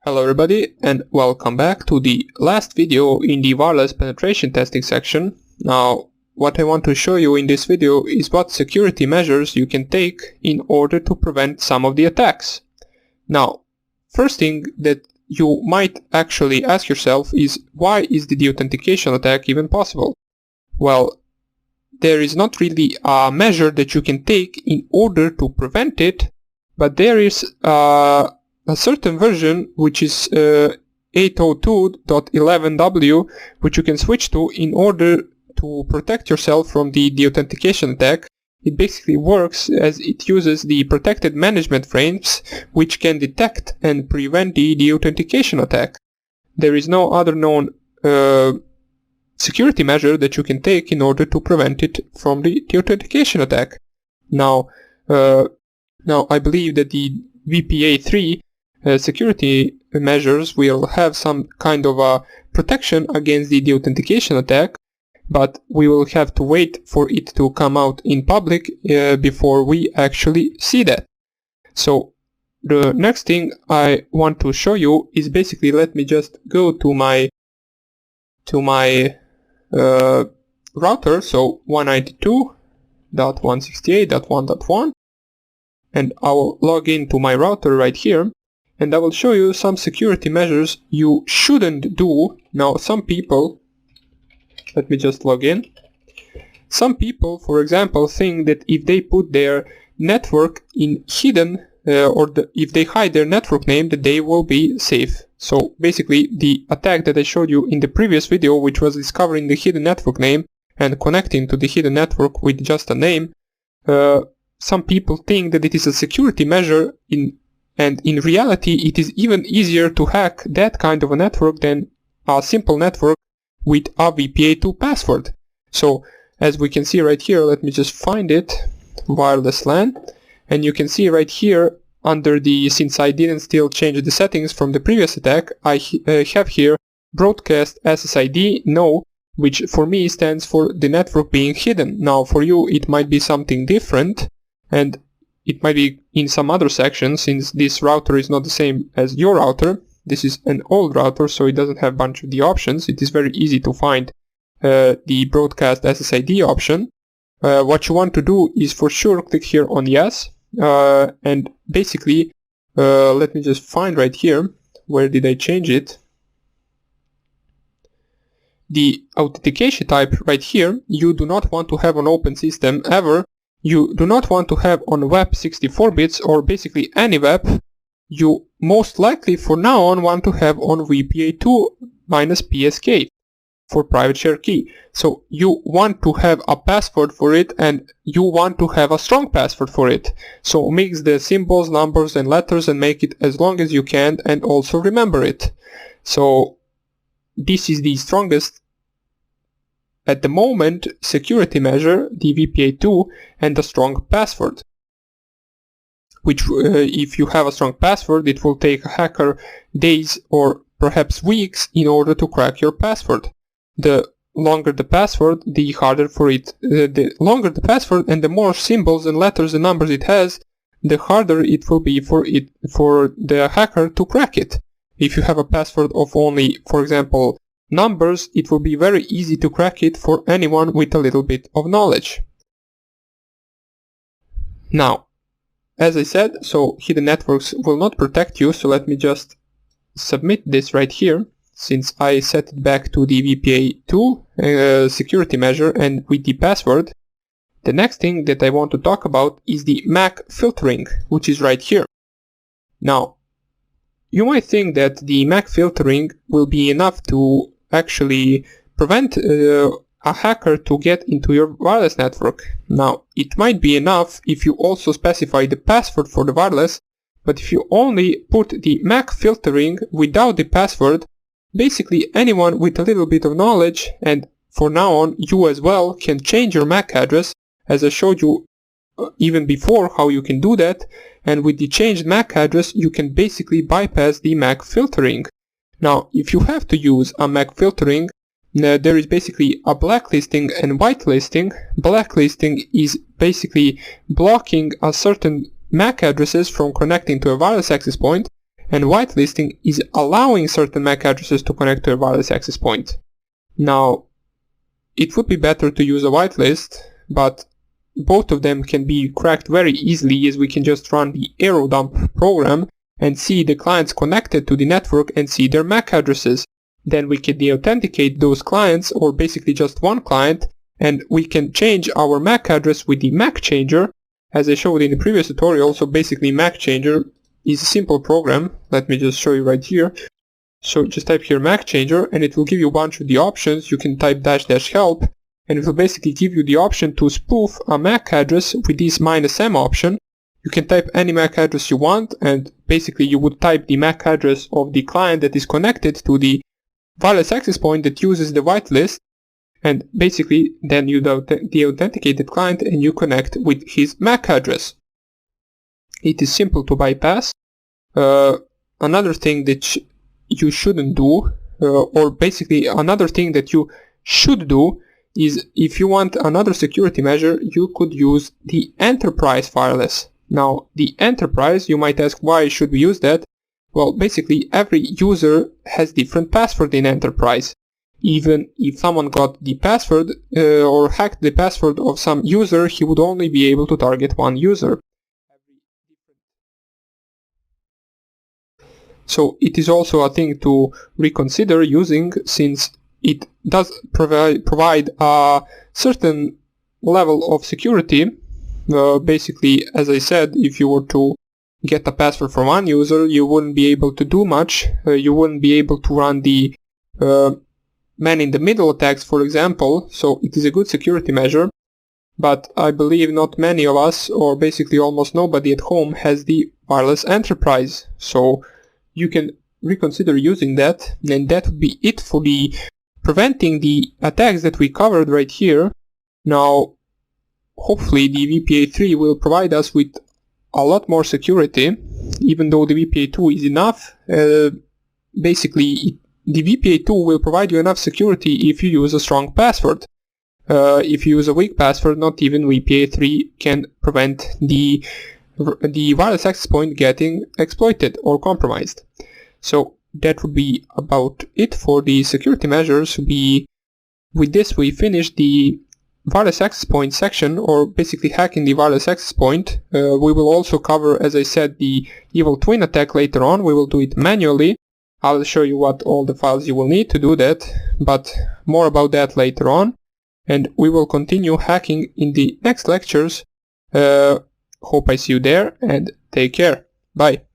Hello everybody and welcome back to the last video in the wireless penetration testing section. Now what I want to show you in this video is what security measures you can take in order to prevent some of the attacks. Now first thing that you might actually ask yourself is, why is the deauthentication attack even possible? Well, there is not really a measure that you can take in order to prevent it, but there is a certain version which is 802.11w, which you can switch to in order to protect yourself from the deauthentication attack. It basically works as it uses the protected management frames which can detect and prevent the deauthentication attack. There is no other known security measure that you can take in order to prevent it from the deauthentication attack. Now I believe that the WPA2 security measures will have some kind of a protection against the deauthentication attack, but we will have to wait for it to come out in public before we actually see that. So the next thing I want to show you is basically, let me just go to my router, so 192.168.1.1, and I will log into my router right here, and I will show you some security measures you shouldn't do. Now some people, let me just log in. Some people, for example, think that if they put their network in hidden if they hide their network name, that they will be safe. So basically the attack that I showed you in the previous video, which was discovering the hidden network name and connecting to the hidden network with just a name, some people think that it is a security measure, and in reality it is even easier to hack that kind of a network than a simple network with a WPA2 password. So as we can see right here, let me just find it, wireless LAN, and you can see right here under the, since I didn't still change the settings from the previous attack, I have here broadcast SSID no, which for me stands for the network being hidden. Now for you it might be something different, and it might be in some other section, since this router is not the same as your router. This is an old router, so it doesn't have a bunch of the options. It is very easy to find the broadcast SSID option. What you want to do is for sure click here on yes, and basically let me just find right here, where did I change it? The authentication type right here, you do not want to have on open system ever. You do not want to have on web 64 bits or basically any web. You most likely for now on want to have on WPA2 minus PSK for private share key. So you want to have a password for it, and you want to have a strong password for it. So mix the symbols, numbers and letters and make it as long as you can, and also remember it. So this is the strongest at the moment security measure, the WPA2, and a strong password. Which if you have a strong password, it will take a hacker days or perhaps weeks in order to crack your password. The longer the password, the harder for it. The longer the password and the more symbols and letters and numbers it has, the harder it will be for the hacker to crack it. If you have a password of only, for example, numbers, it will be very easy to crack it for anyone with a little bit of knowledge. Now, as I said, so hidden networks will not protect you, so let me just submit this right here, since I set it back to the WPA2 security measure and with the password. The next thing that I want to talk about is the MAC filtering, which is right here. Now, you might think that the MAC filtering will be enough to actually prevent a hacker to get into your wireless network. Now, it might be enough if you also specify the password for the wireless, but if you only put the MAC filtering without the password, basically anyone with a little bit of knowledge, and for now on you as well, can change your MAC address, as I showed you even before how you can do that, and with the changed MAC address you can basically bypass the MAC filtering. Now, if you have to use a MAC filtering, there is basically a blacklisting and whitelisting. Blacklisting is basically blocking a certain MAC addresses from connecting to a wireless access point, and whitelisting is allowing certain MAC addresses to connect to a wireless access point. Now, it would be better to use a whitelist, but both of them can be cracked very easily, as we can just run the arrow dump program and see the clients connected to the network and see their MAC addresses. Then we can de-authenticate those clients, or basically just one client, and we can change our MAC address with the MAC changer, as I showed in the previous tutorial. So basically MAC changer is a simple program. Let me just show you right here. So just type here MAC changer and it will give you a bunch of the options. You can type --help and it will basically give you the option to spoof a MAC address with this -m option. You can type any MAC address you want, and basically you would type the MAC address of the client that is connected to the wireless access point that uses the whitelist, and basically then you de-authenticate the client and you connect with his MAC address. It is simple to bypass. Another thing that you shouldn't do, or basically another thing that you should do, is if you want another security measure, you could use the enterprise wireless. Now, the enterprise, you might ask, why should we use that? Well, basically every user has different password in enterprise. Even if someone got the password or hacked the password of some user, he would only be able to target one user. So it is also a thing to reconsider using, since it does provide a certain level of security. Basically, as I said, if you were to get a password from one user, you wouldn't be able to do much. You wouldn't be able to run the man-in-the-middle attacks, for example, so it is a good security measure. But I believe not many of us, or basically almost nobody at home, has the wireless enterprise. So you can reconsider using that, and that would be it for the preventing the attacks that we covered right here. Now, hopefully the WPA3 will provide us with a lot more security, even though the WPA2 is enough. Basically, the WPA2 will provide you enough security if you use a strong password. If you use a weak password, not even WPA3 can prevent the wireless access point getting exploited or compromised. So that would be about it for the security measures. With this we finished the wireless access point section, or basically hacking the wireless access point. We will also cover, as I said, the evil twin attack later on. We will do it manually. I will show you what all the files you will need to do that, but more about that later on. And we will continue hacking in the next lectures. Hope I see you there, and take care. Bye.